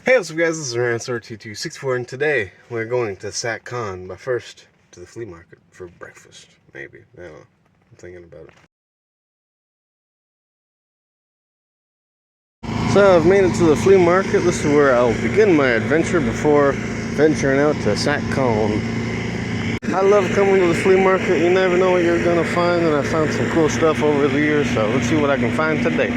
Hey, what's up guys, this is RanSor2264 and today we're going to Sac Con, but first to the flea market for breakfast, maybe. I don't know, I'm thinking about it. So I've made it to the flea market. This is where I'll begin my adventure before venturing out to Sac Con. I love coming to the flea market. You never know what you're gonna find, and I found some cool stuff over the years, so let's see what I can find today.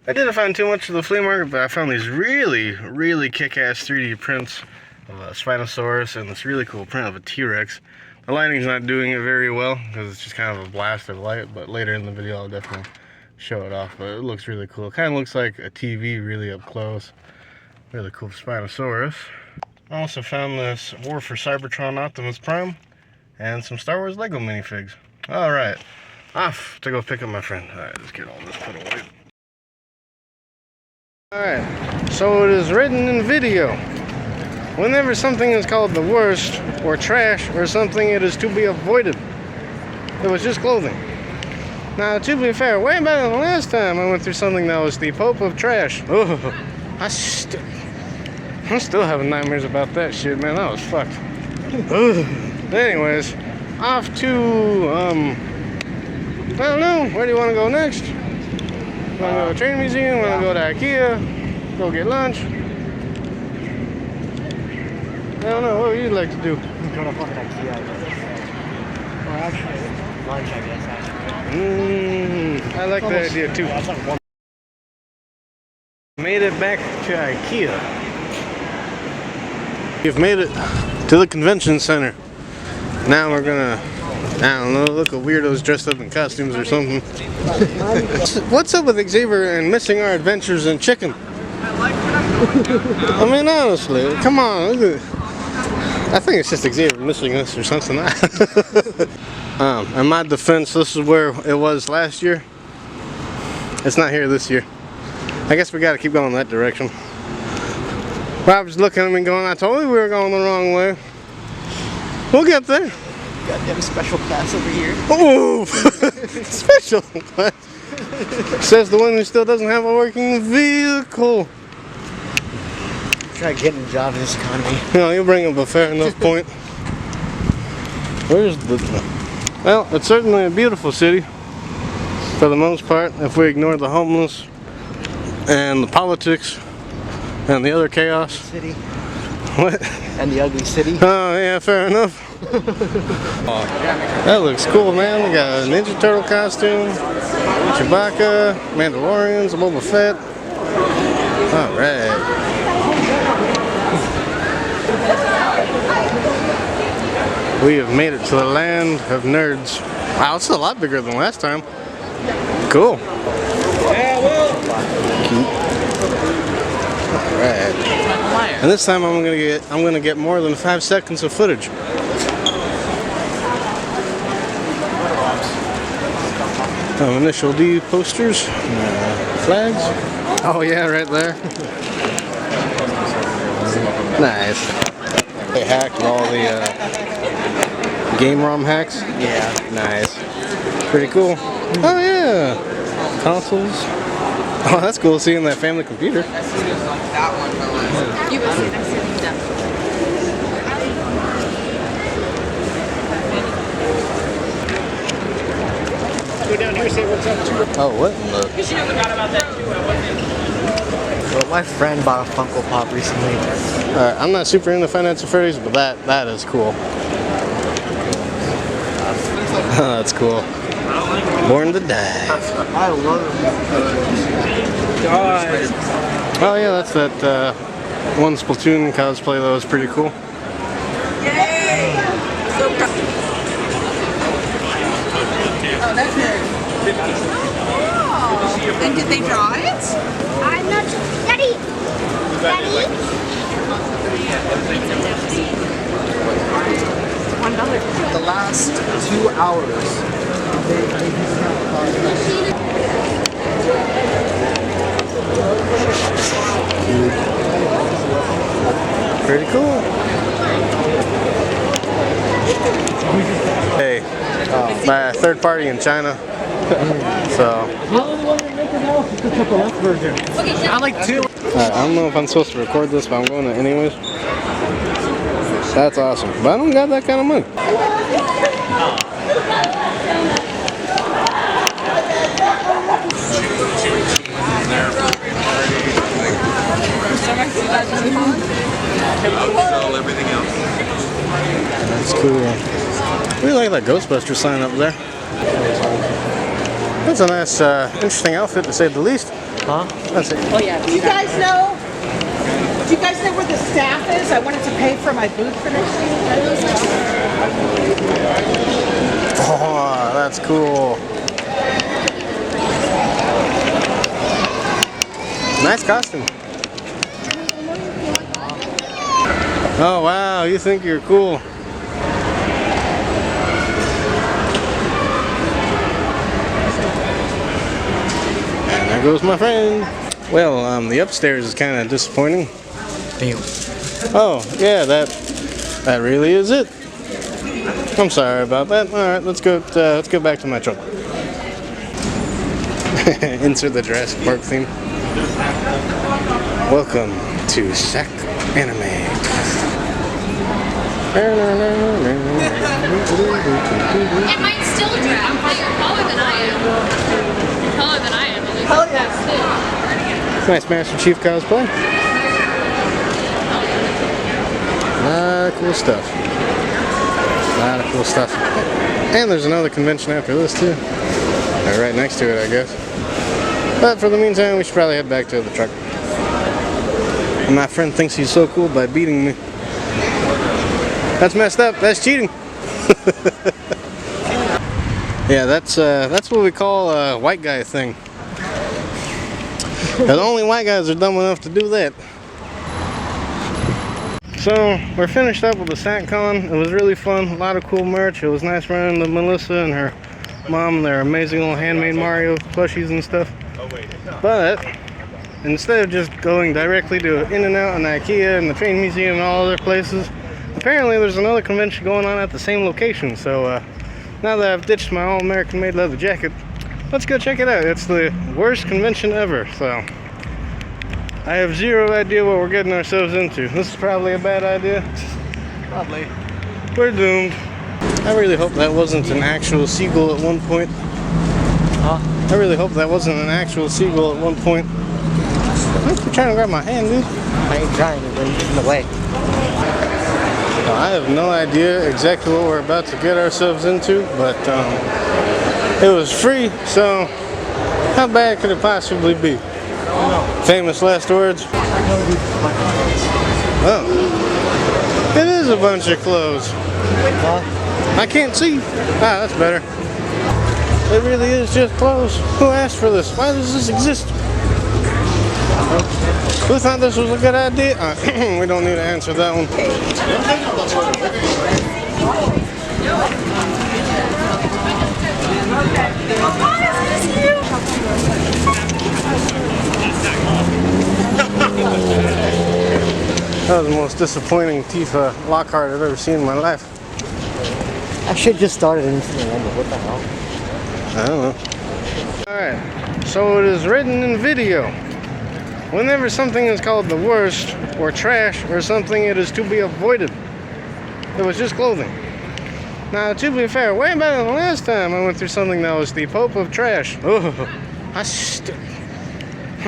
I didn't find too much of the flea market, but I found these really kick-ass 3D prints of a Spinosaurus and this really cool print of a T-Rex. The lighting's not doing it very well because it's just kind of a blast of light, but later in the video I'll definitely show it off. But it looks really cool. It kind of looks like a TV really up close. Really cool Spinosaurus. I also found this War for Cybertron Optimus Prime and some Star Wars Lego minifigs. Alright, off to go pick up my friend. Alright, let's get all this put away. Alright, so it is written in video. Whenever something is called the worst, or trash, or something, it is to be avoided. It was just clothing. Now, to be fair, way back than the last time I went through something that was the Pope of Trash. Oh, I'm still having nightmares about that shit, man. That was fucked. Anyways, off to, I don't know, where do you want to go next? Want to go to a train museum? Want to go to IKEA? Go get lunch? I don't know. What would you like to do? Go to fucking IKEA, I guess. Or actually, lunch, I guess. I like that idea too. Yeah, like Made it back to IKEA. We've made it to the convention center. Now we're gonna, I don't know, look at weirdos dressed up in costumes or something. What's up with Xavier and missing our adventures in chicken? I mean, honestly, come on. I think it's just Xavier missing us or something. In my defense, this is where it was last year. It's not here this year. I guess we gotta keep going that direction. Rob's looking at me going, I told you we were going the wrong way. We'll get there. goddamn special class over here. Oh, special class. Says the one who still doesn't have a working vehicle. Try getting a job in this economy. No, you'll bring up a fair enough point. Where's the... Well, it's certainly a beautiful city. For the most part, if we ignore the homeless and the politics and the other chaos. City. What? And the ugly city. Oh, yeah, fair enough. That looks cool, man. We got a Ninja Turtle costume, Chewbacca, Mandalorians, Boba Fett. Alright. We have made it to the land of nerds. Wow, it's a lot bigger than last time. Cool. Yeah, well. Alright. And this time I'm gonna get more than 5 seconds of footage. Initial D posters, flags. Oh yeah, right there. Nice. They hacked all the game ROM hacks. Yeah. Nice. Pretty cool. Oh yeah. Consoles. Oh, that's cool seeing that family computer. You will see them sitting down. Go down here, say what's up to her. Oh, what in the... Because she forgot about that too. Well, my friend bought a Funko Pop recently. Alright, I'm not super into Finance at Freddy's, but that is cool. That's cool. Born to Die. I love it. Oh yeah, that's that one Splatoon cosplay that was pretty cool. Yay! So proud. Oh, that's her. Oh. And did they draw it? I'm not sure. Daddy! Daddy? $1. The last 2 hours. Pretty cool. Hey, by a third party in China. So coconut version. I like two. Alright, I don't know if I'm supposed to record this, but I'm going to anyways. That's awesome. But I don't got that kind of money. That's cool. I really like that Ghostbuster sign up there. That's a nice, interesting outfit to say the least. Huh? That's it. Oh yeah. Do you guys know? Do you guys know where the staff is? I wanted to pay for my booth for next year. Oh, that's cool. Nice costume. Oh wow, you think you're cool. And there goes my friend. Well, the upstairs is kind of disappointing. Damn. Oh, yeah, that really is it. I'm sorry about that. All right, let's go back to my truck. Insert the Jurassic Park theme. Welcome to Sac Anime. It might still drag. You're taller than I am. You're taller than I am. Hell yes. Nice Master Chief cosplay. Cool stuff. A lot of cool stuff. And there's another convention after this too. Or right next to it, I guess. But for the meantime, we should probably head back to the truck. And my friend thinks he's so cool by beating me. That's messed up. That's cheating. Yeah, that's what we call a white guy thing. Because only white guys are dumb enough to do that. So we're finished up with the Sac Con. It was really fun. A lot of cool merch. It was nice running into Melissa and her mom, their amazing little handmade Mario plushies and stuff. But instead of just going directly to In-N-Out and IKEA and the Train Museum and all other places, apparently there's another convention going on at the same location. So now that I've ditched my all-American made leather jacket, let's go check it out. It's the worst convention ever, so I have zero idea what we're getting ourselves into. This is probably a bad idea. Probably. We're doomed. I really hope that wasn't an actual seagull at one point. Huh? I really hope that wasn't an actual seagull at one point. Why are you trying to grab my hand, dude? I ain't trying to, but it's in the way. I have no idea exactly what we're about to get ourselves into, but it was free, so how bad could it possibly be? Famous last words. Oh, it is a bunch of clothes. Huh? I can't see. Ah, that's better. It really is just clothes. Who asked for this? Why does this exist? Who thought this was a good idea? We don't need to answer that one. That was the most disappointing Tifa Lockhart I've ever seen in my life. I should just started into the end, but what the hell? I don't know. Alright, so it is written in video. Whenever something is called the worst, or trash, or something, it is to be avoided. It was just clothing. Now, to be fair, way better than last time I went through something that was the Pope of Trash. Oh, I'm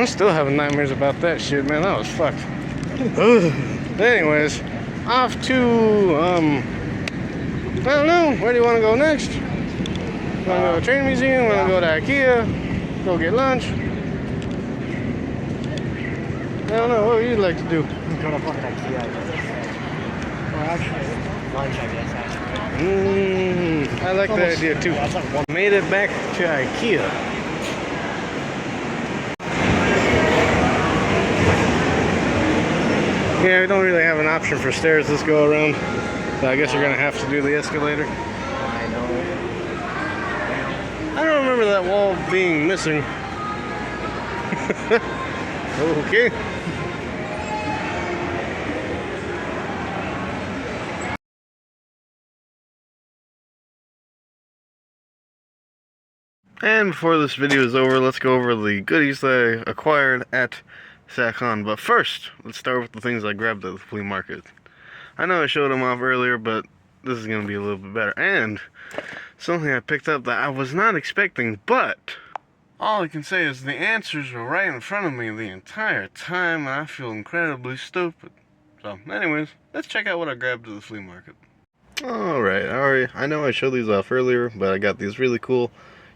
still having nightmares about that shit, man. That was fucked. Anyways, off to, I don't know. Where do you want to go next? Want to go to the Train Museum? Want to go to IKEA? Go get lunch? I don't know. What would you like to do? Go to fucking IKEA, I guess. Or actually, lunch, I guess, actually. I like that idea too. Made it back to IKEA. Yeah, we don't really have an option for stairs this go around. So I guess you're gonna have to do the escalator. I know. I don't remember that wall being missing. Okay. And before this video is over, let's go over the goodies that I acquired at Sac Con. But first, let's start with the things I grabbed at the flea market. I know I showed them off earlier, but this is going to be a little bit better. And something I picked up that I was not expecting, but all I can say is the answers were right in front of me the entire time, and I feel incredibly stupid. So, anyways, let's check out what I grabbed at the flea market. Alright, I know I showed these off earlier, but I got these really cool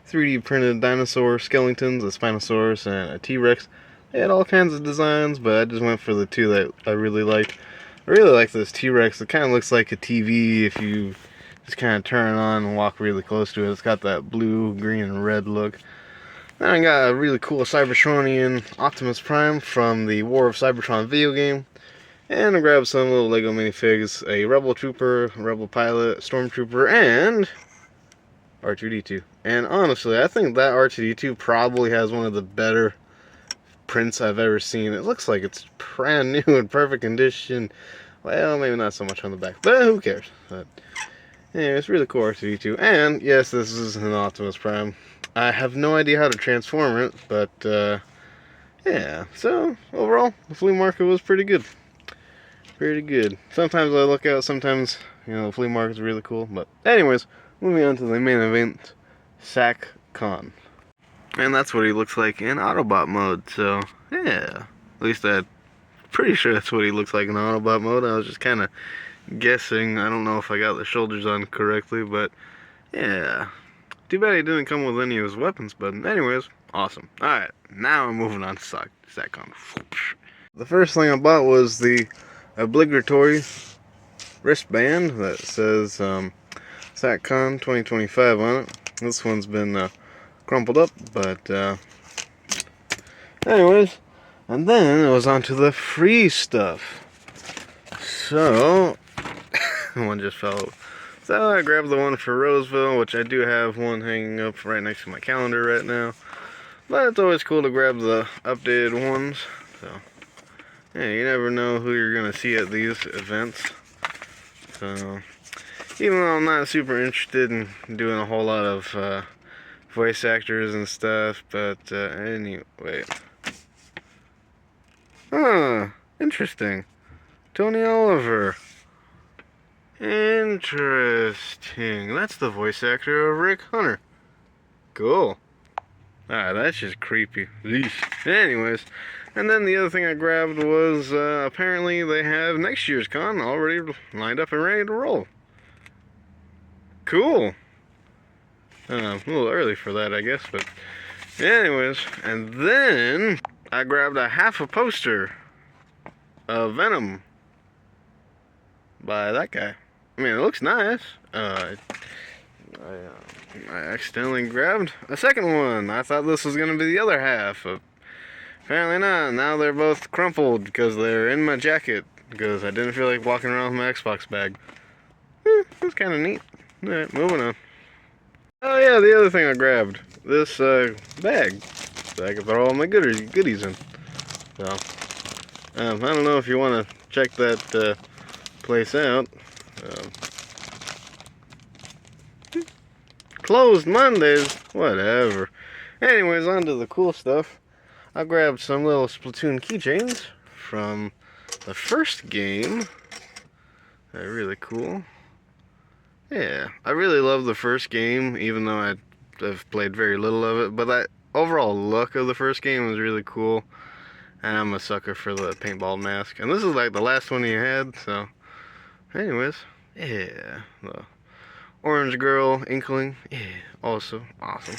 3D printed dinosaur skeletons, a Spinosaurus and a T-Rex. They had all kinds of designs, but I just went for the two that I really liked. I really like this T-Rex. It kind of looks like a TV if you just kind of turn it on and walk really close to it. It's got that blue, green, and red look. Then I got a really cool Cybertronian Optimus Prime from the War of Cybertron video game. And I grabbed some little Lego minifigs, a Rebel Trooper, Rebel Pilot, Stormtrooper, and R2-D2. And honestly, I think that R2-D2 probably has one of the better prints I've ever seen. It looks like it's brand new in perfect condition. Well, maybe not so much on the back, but who cares? But anyway, it's really cool R2-D2. And yes, this is an Optimus Prime. I have no idea how to transform it, but yeah. So overall, the flea market was pretty good. Pretty good. Sometimes I look out, sometimes, the flea market's really cool. But anyways, moving on to the main event, Sac Con. And that's what he looks like in Autobot mode, so yeah. At least I'm pretty sure that's what he looks like in Autobot mode. I was just kind of guessing. I don't know if I got the shoulders on correctly, but yeah. Too bad he didn't come with any of his weapons, but anyways, awesome. Alright, now I'm moving on to Sac Con. The first thing I bought was the obligatory wristband that says Sac Con 2025 on it. This one's been crumpled up, but anyways, and then it was on to the free stuff. So one just fell out. So I grabbed the one for Roseville, which I do have one hanging up right next to my calendar right now, but it's always cool to grab the updated ones. So yeah, you never know who you're gonna see at these events. So even though I'm not super interested in doing a whole lot of voice actors and stuff, but anyway. Huh, interesting. Tony Oliver. Interesting. That's the voice actor of Rick Hunter. Cool. That's just creepy. Eesh. Anyways, and then the other thing I grabbed was apparently they have next year's con already lined up and ready to roll. Cool. A little early for that, I guess, but anyways, and then I grabbed a half a poster of Venom by that guy. I mean, it looks nice. I accidentally grabbed a second one. I thought this was gonna be the other half, but apparently not. Now they're both crumpled because they're in my jacket because I didn't feel like walking around with my Xbox bag. It's kind of neat. Alright, moving on. Oh yeah, the other thing I grabbed. This bag. So I can throw all my goodies in. So, I don't know if you want to check that place out. Closed Mondays. Whatever. Anyways, on to the cool stuff. I grabbed some little Splatoon keychains from the first game. They're really cool. Yeah, I really love the first game, even though I've played very little of it. But that overall look of the first game was really cool. And I'm a sucker for the paintball mask. And this is like the last one he had, so anyways, yeah. The Orange Girl Inkling, yeah, also awesome.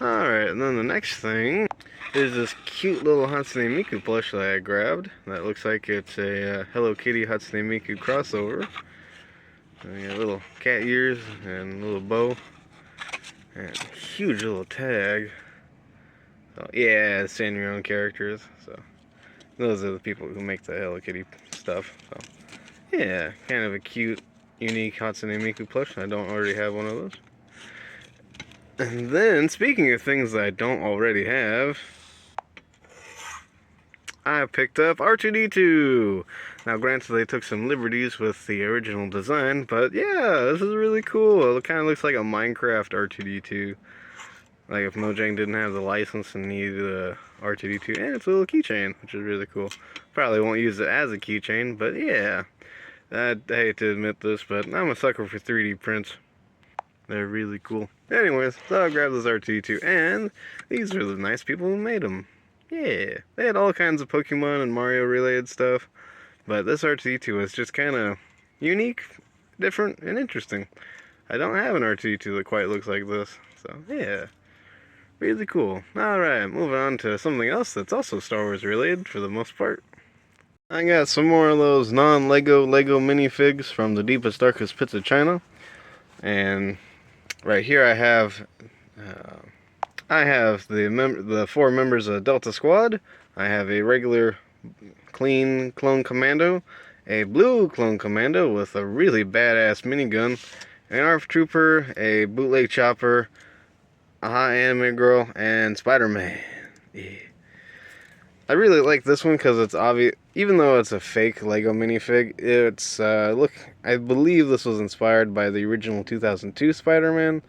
Alright, and then the next thing is this cute little Hatsune Miku plush that I grabbed. That looks like it's a Hello Kitty Hatsune Miku crossover. And got little cat ears and a little bow. And a huge little tag. So, yeah, send your own characters. So those are the people who make the Hello Kitty stuff. So yeah, kind of a cute, unique Hatsune Miku plush. I don't already have one of those. And then, speaking of things that I don't already have, I picked up R2-D2. Now, granted, they took some liberties with the original design, but yeah, this is really cool. It kind of looks like a Minecraft R2-D2. Like if Mojang didn't have the license and needed a R2D2, and it's a little keychain, which is really cool. Probably won't use it as a keychain, but yeah. I hate to admit this, but I'm a sucker for 3D prints. They're really cool. Anyways, so I grabbed this R2D2, and these are the nice people who made them. Yeah, they had all kinds of Pokemon and Mario related stuff, but this R2D2 was just kind of unique, different, and interesting. I don't have an R2D2 that quite looks like this, so yeah. Really cool. Alright, moving on to something else that's also Star Wars related for the most part. I got some more of those non-Lego Lego minifigs from the deepest, darkest pits of China. And right here I have the 4 members of Delta Squad. I have a regular clean clone commando, a blue clone commando with a really badass minigun, an ARF trooper, a bootleg chopper, a hot anime girl, and Spider-Man. Yeah. I really like this one because it's obvious, even though it's a fake Lego minifig, it's, I believe this was inspired by the original 2002 Spider-Man,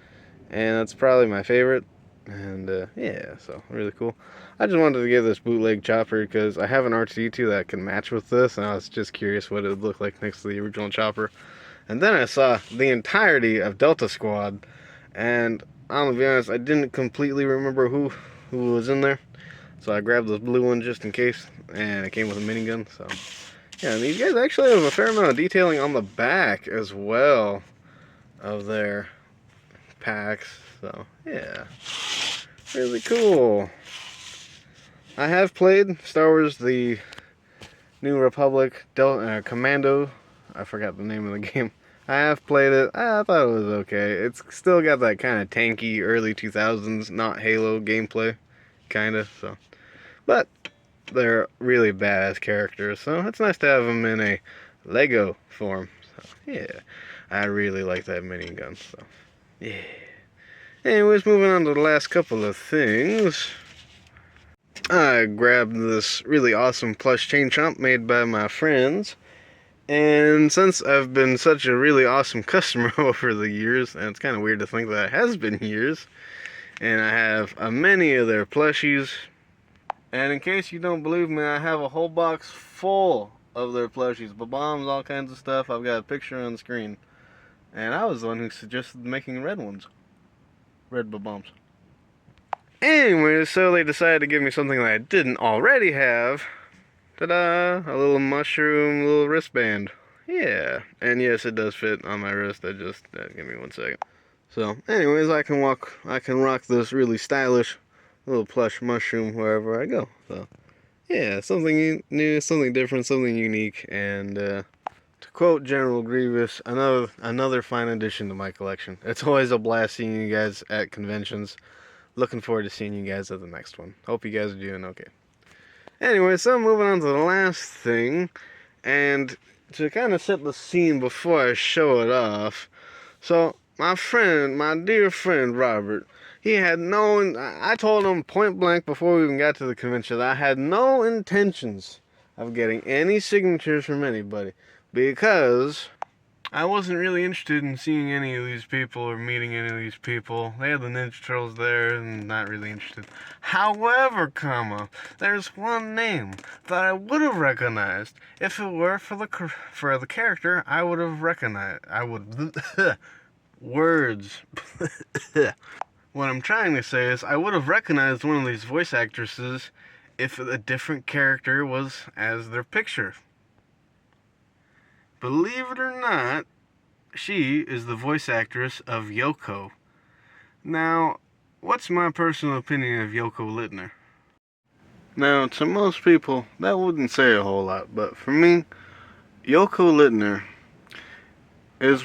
and that's probably my favorite, and, yeah, so, really cool. I just wanted to give this bootleg chopper because I have an R2D2 that can match with this, and I was just curious what it would look like next to the original chopper. And then I saw the entirety of Delta Squad, and I'm gonna be honest, I didn't completely remember who was in there. So I grabbed this blue one just in case, and it came with a minigun, so yeah, and these guys actually have a fair amount of detailing on the back as well of their packs, so yeah, really cool. I have played Star Wars The New Republic Commando, I forgot the name of the game. I have played it, I thought it was okay. It's still got that kind of tanky early 2000s, not Halo gameplay, kinda, so. But they're really badass characters, so it's nice to have them in a Lego form. So, yeah, I really like that minigun, so, yeah. Anyways, moving on to the last couple of things. I grabbed this really awesome plush chain chomp made by my friends. And since I've been such a really awesome customer over the years, and it's kind of weird to think that it has been years, and I have many of their plushies. And in case you don't believe me, I have a whole box full of their plushies, bombs, all kinds of stuff. I've got a picture on the screen. And I was the one who suggested making red ones. Red bombs. Anyway, so they decided to give me something that I didn't already have. Ta-da! A little mushroom, little wristband. Yeah. And yes, it does fit on my wrist. Give me 1 second. So, anyways, I can rock this really stylish little plush mushroom wherever I go. So, yeah, something new, something different, something unique, and to quote General Grievous, another fine addition to my collection. It's always a blast seeing you guys at conventions. Looking forward to seeing you guys at the next one. Hope you guys are doing okay. Anyway, so moving on to the last thing, and to kind of set the scene before I show it off. So, my dear friend Robert, I told him point blank before we even got to the convention that I had no intentions of getting any signatures from anybody because I wasn't really interested in seeing any of these people or meeting any of these people. They had the Ninja Turtles there and not really interested. However, there's one name that I would have recognized if it were for the character I would have recognized. Words. What I'm trying to say is I would have recognized one of these voice actresses if a different character was as their picture. Believe it or not, she is the voice actress of Yoko. Now, what's my personal opinion of Yoko Littner? Now, to most people, that wouldn't say a whole lot, but for me, Yoko Littner is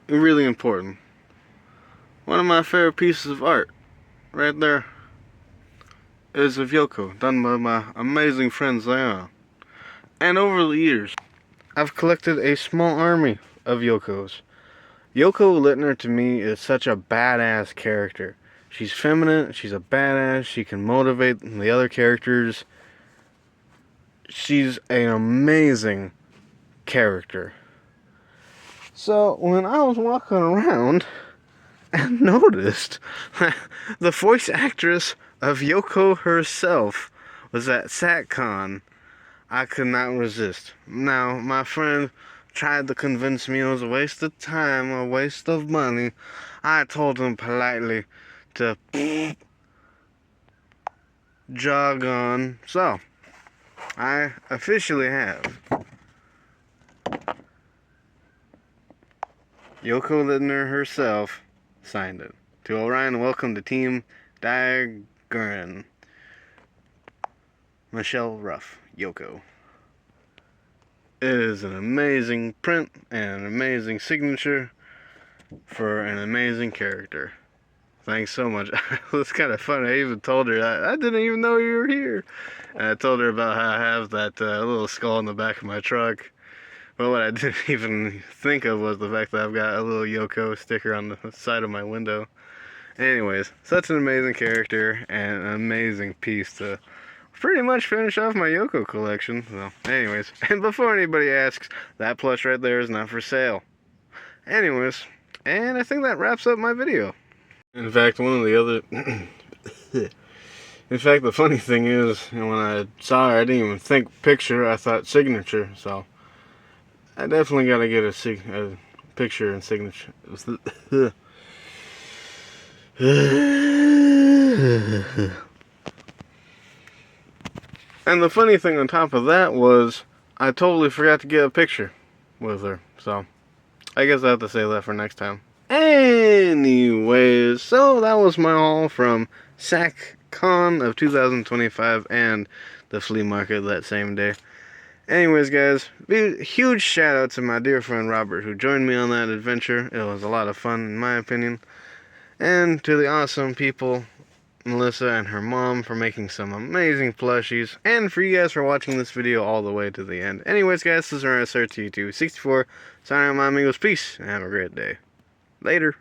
really important. One of my favorite pieces of art, right there, is of Yoko, done by my amazing friend Zion. And over the years, I've collected a small army of Yokos. Yoko Littner to me is such a badass character. She's feminine, she's a badass, she can motivate the other characters. She's an amazing character. So when I was walking around and noticed that the voice actress of Yoko herself was at Sac Con. I could not resist. Now, my friend tried to convince me it was a waste of time, a waste of money. I told him politely to jog on. So, I officially have Yoko Lidner herself signed it. To Orion, welcome to Team Diagurin. Michelle Ruff, Yoko. It is an amazing print and an amazing signature for an amazing character. Thanks so much. It was kind of fun. I even told her, I didn't even know you were here. And I told her about how I have that little skull in the back of my truck. But what I didn't even think of was the fact that I've got a little Yoko sticker on the side of my window. Anyways, such an amazing character and an amazing piece to pretty much finish off my Yoko collection. So, anyways, and before anybody asks, that plush right there is not for sale. Anyways, and I think that wraps up my video. In fact, one of the other... In fact, the funny thing is, when I saw her, I didn't even think picture, I thought signature, so... I definitely gotta get a picture and signature. And the funny thing on top of that was, I totally forgot to get a picture with her. So, I guess I have to save that for next time. Anyways, so that was my haul from Sac Con of 2025 and the flea market that same day. Anyways, guys, huge shout out to my dear friend Robert who joined me on that adventure. It was a lot of fun in my opinion. And to the awesome people, Melissa and her mom, for making some amazing plushies. And for you guys for watching this video all the way to the end. Anyways, guys, this is RSRT264. Signing out, my amigos. Peace, and have a great day. Later.